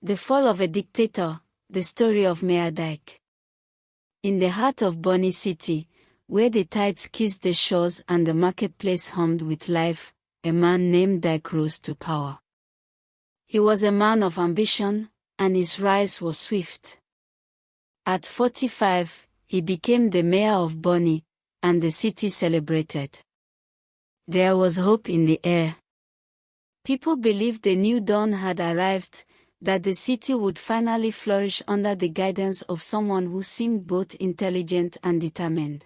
The Fall of a Dictator, the story of Mayor Dike. In the heart of Bonny City, where the tides kissed the shores and the marketplace hummed with life, a man named Dike rose to power. He was a man of ambition, and his rise was swift. At 45, he became the mayor of Bonny, and the city celebrated. There was hope in the air. People believed the new dawn had arrived, that the city would finally flourish under the guidance of someone who seemed both intelligent and determined.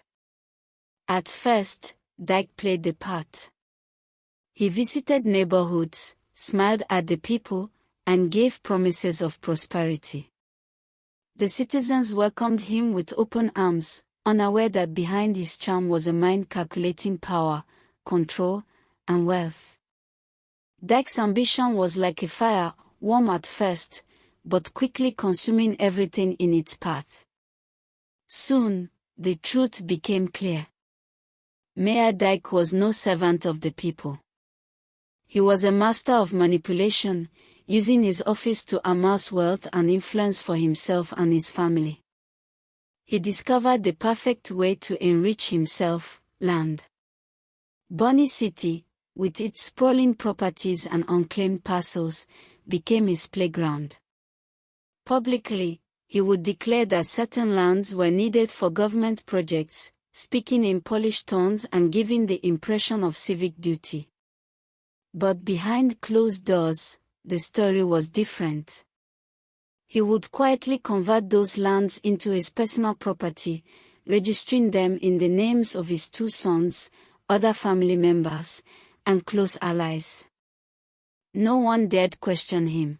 At first, Dike played the part. He visited neighborhoods, smiled at the people, and gave promises of prosperity. The citizens welcomed him with open arms, unaware that behind his charm was a mind calculating power, control, and wealth. Dike's ambition was like a fire, warm at first, but quickly consuming everything in its path. Soon, the truth became clear. Mayor Dike was no servant of the people. He was a master of manipulation, using his office to amass wealth and influence for himself and his family. He discovered the perfect way to enrich himself: land. Bonny City, with its sprawling properties and unclaimed parcels, became his playground. Publicly, he would declare that certain lands were needed for government projects, speaking in polished tones and giving the impression of civic duty. But behind closed doors, the story was different. He would quietly convert those lands into his personal property, registering them in the names of his 2 sons, other family members, and close allies. No one dared question him.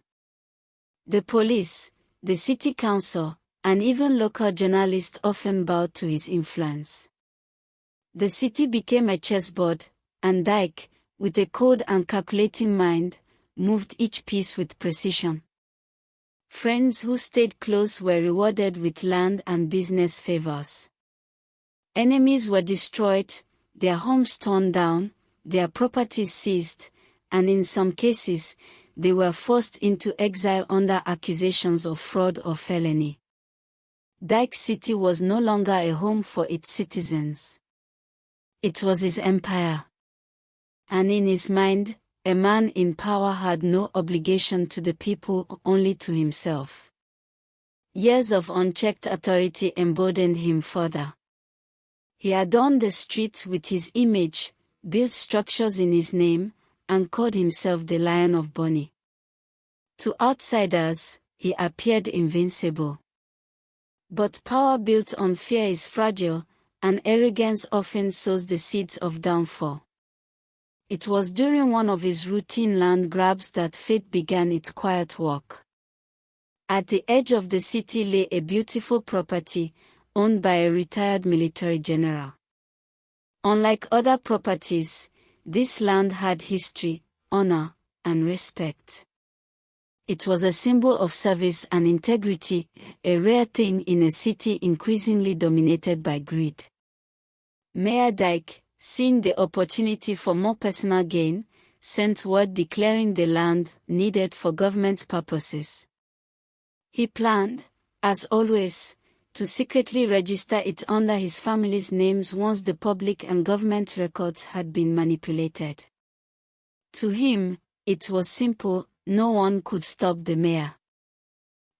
The police, the city council, and even local journalists often bowed to his influence. The city became a chessboard, and Dike, with a cold and calculating mind, moved each piece with precision. Friends who stayed close were rewarded with land and business favors. Enemies were destroyed, their homes torn down, their properties seized, and in some cases, they were forced into exile under accusations of fraud or felony. Dike City was no longer a home for its citizens. It was his empire. And in his mind, a man in power had no obligation to the people, only to himself. Years of unchecked authority emboldened him further. He adorned the streets with his image, built structures in his name, and called himself the Lion of Bonny. To outsiders, he appeared invincible. But power built on fear is fragile, and arrogance often sows the seeds of downfall. It was during one of his routine land grabs that fate began its quiet walk. At the edge of the city lay a beautiful property, owned by a retired military general. Unlike other properties, this land had history, honor, and respect. It was a symbol of service and integrity, a rare thing in a city increasingly dominated by greed. Mayor Dike, seeing the opportunity for more personal gain, sent word declaring the land needed for government purposes. He planned, as always, to secretly register it under his family's names once the public and government records had been manipulated. To him, it was simple: no one could stop the mayor.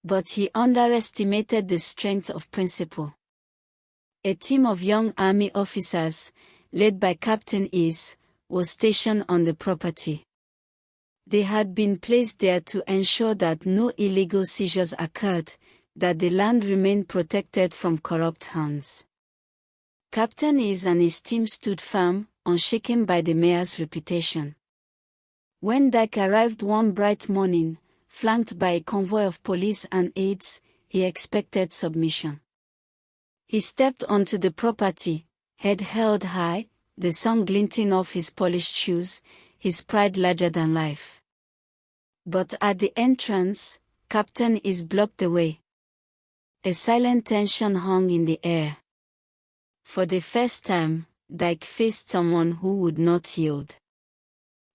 But he underestimated the strength of principle. A team of young army officers, led by Captain Is, was stationed on the property. They had been placed there to ensure that no illegal seizures occurred, that the land remained protected from corrupt hands. Captain Is and his team stood firm, unshaken by the mayor's reputation. When Dike arrived one bright morning, flanked by a convoy of police and aides, he expected submission. He stepped onto the property, head held high, the sun glinting off his polished shoes, his pride larger than life. But at the entrance, Captain Is blocked the way. A silent tension hung in the air. For the first time, Dike faced someone who would not yield.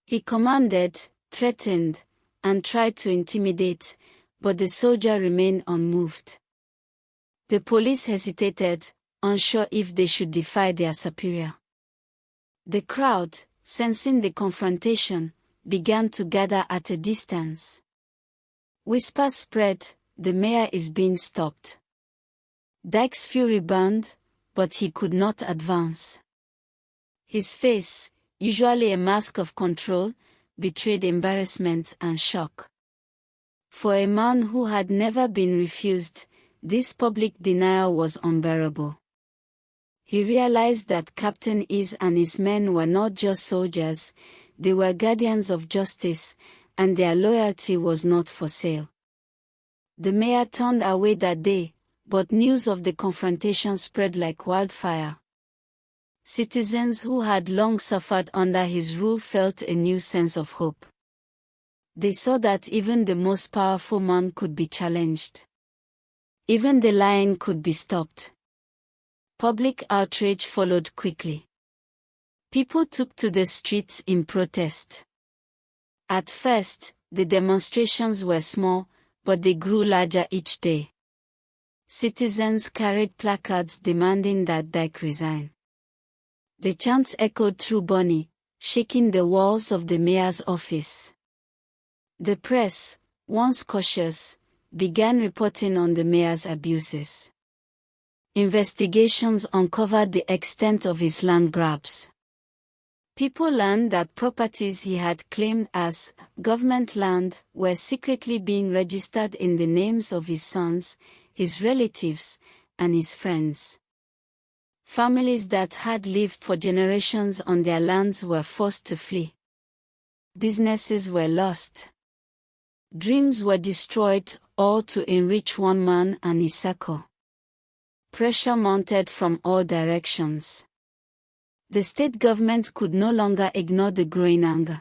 He commanded, threatened, and tried to intimidate, but the soldier remained unmoved. The police hesitated, unsure if they should defy their superior. The crowd, sensing the confrontation, began to gather at a distance. Whispers spread, "The mayor is being stopped." Dike's fury burned, but he could not advance. His face, usually a mask of control, betrayed embarrassment and shock. For a man who had never been refused, this public denial was unbearable. He realized that Captain Is and his men were not just soldiers, they were guardians of justice, and their loyalty was not for sale. The mayor turned away that day, but news of the confrontation spread like wildfire. Citizens who had long suffered under his rule felt a new sense of hope. They saw that even the most powerful man could be challenged. Even the lion could be stopped. Public outrage followed quickly. People took to the streets in protest. At first, the demonstrations were small, but they grew larger each day. Citizens carried placards demanding that Dike resign. The chants echoed through Bonny, shaking the walls of the mayor's office. The press, once cautious, began reporting on the mayor's abuses. Investigations uncovered the extent of his land grabs. People learned that properties he had claimed as government land were secretly being registered in the names of his sons, his relatives, and his friends. Families that had lived for generations on their lands were forced to flee. Businesses were lost. Dreams were destroyed, all to enrich one man and his circle. Pressure mounted from all directions. The state government could no longer ignore the growing anger.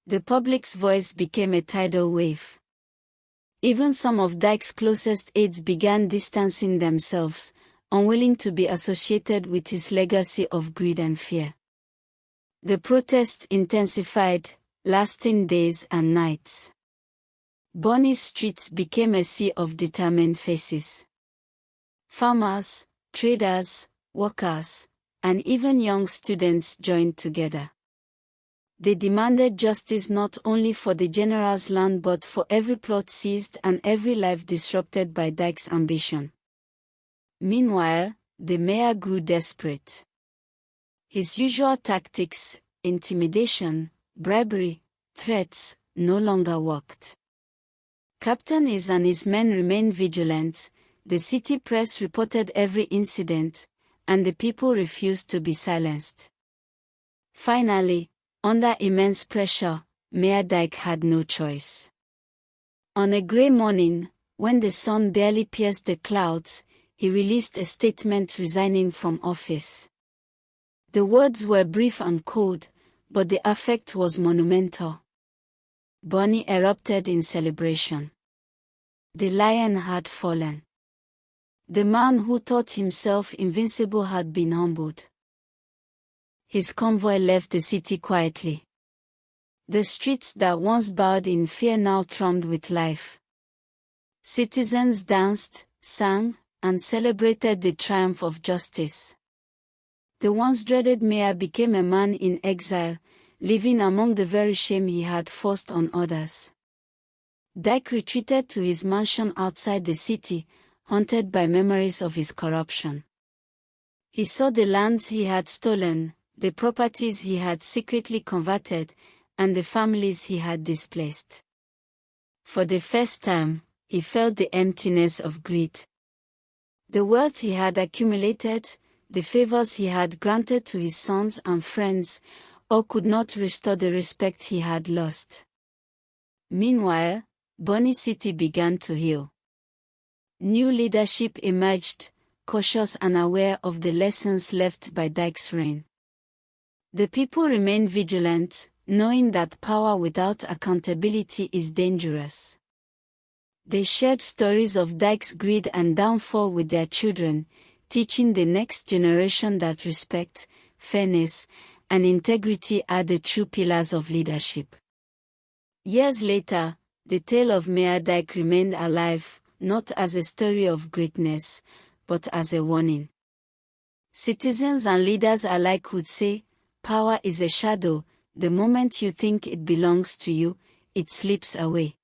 The public's voice became a tidal wave. Even some of Dike's closest aides began distancing themselves, unwilling to be associated with his legacy of greed and fear. The protests intensified, lasting days and nights. Bonny's streets became a sea of determined faces. Farmers, traders, workers, and even young students joined together. They demanded justice not only for the general's land but for every plot seized and every life disrupted by Dike's ambition. Meanwhile, the mayor grew desperate. His usual tactics, intimidation, bribery, threats, no longer worked. Captain Is and his men remained vigilant, the city press reported every incident, and the people refused to be silenced. Finally, under immense pressure, Mayor Dike had no choice. On a grey morning, when the sun barely pierced the clouds, he released a statement resigning from office. The words were brief and cold, but the effect was monumental. Bonny erupted in celebration. The lion had fallen. The man who thought himself invincible had been humbled. His convoy left the city quietly. The streets that once bowed in fear now thrummed with life. Citizens danced, sang, and celebrated the triumph of justice. The once dreaded mayor became a man in exile, living among the very shame he had forced on others. Dike retreated to his mansion outside the city, haunted by memories of his corruption. He saw the lands he had stolen, the properties he had secretly converted, and the families he had displaced. For the first time, he felt the emptiness of greed. The wealth he had accumulated, the favors he had granted to his sons and friends, all could not restore the respect he had lost. Meanwhile, Bonny City began to heal. New leadership emerged, cautious and aware of the lessons left by Dike's reign. The people remained vigilant, knowing that power without accountability is dangerous. They shared stories of Dike's greed and downfall with their children, teaching the next generation that respect, fairness, and integrity are the true pillars of leadership. Years later, the tale of Mayor Dike remained alive, not as a story of greatness, but as a warning. Citizens and leaders alike would say, power is a shadow. The moment you think it belongs to you, it slips away.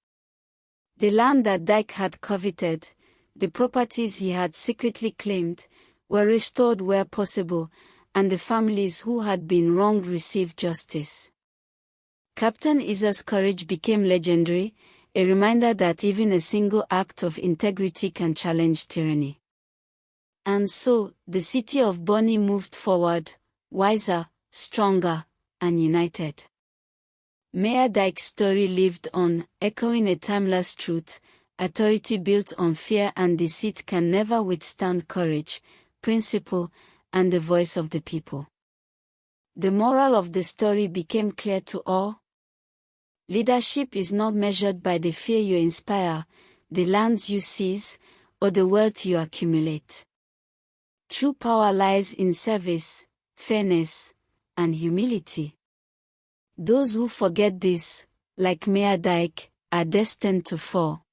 The land that Dike had coveted, the properties he had secretly claimed, were restored where possible, and the families who had been wronged received justice. Captain Isa's courage became legendary, a reminder that even a single act of integrity can challenge tyranny. And so, the city of Bonny moved forward, wiser, stronger, and united. Mayor Dike's story lived on, echoing a timeless truth: authority built on fear and deceit can never withstand courage, principle, and the voice of the people. The moral of the story became clear to all. Leadership is not measured by the fear you inspire, the lands you seize, or the wealth you accumulate. True power lies in service, fairness, and humility. Those who forget this, like Mayor Dike, are destined to fall.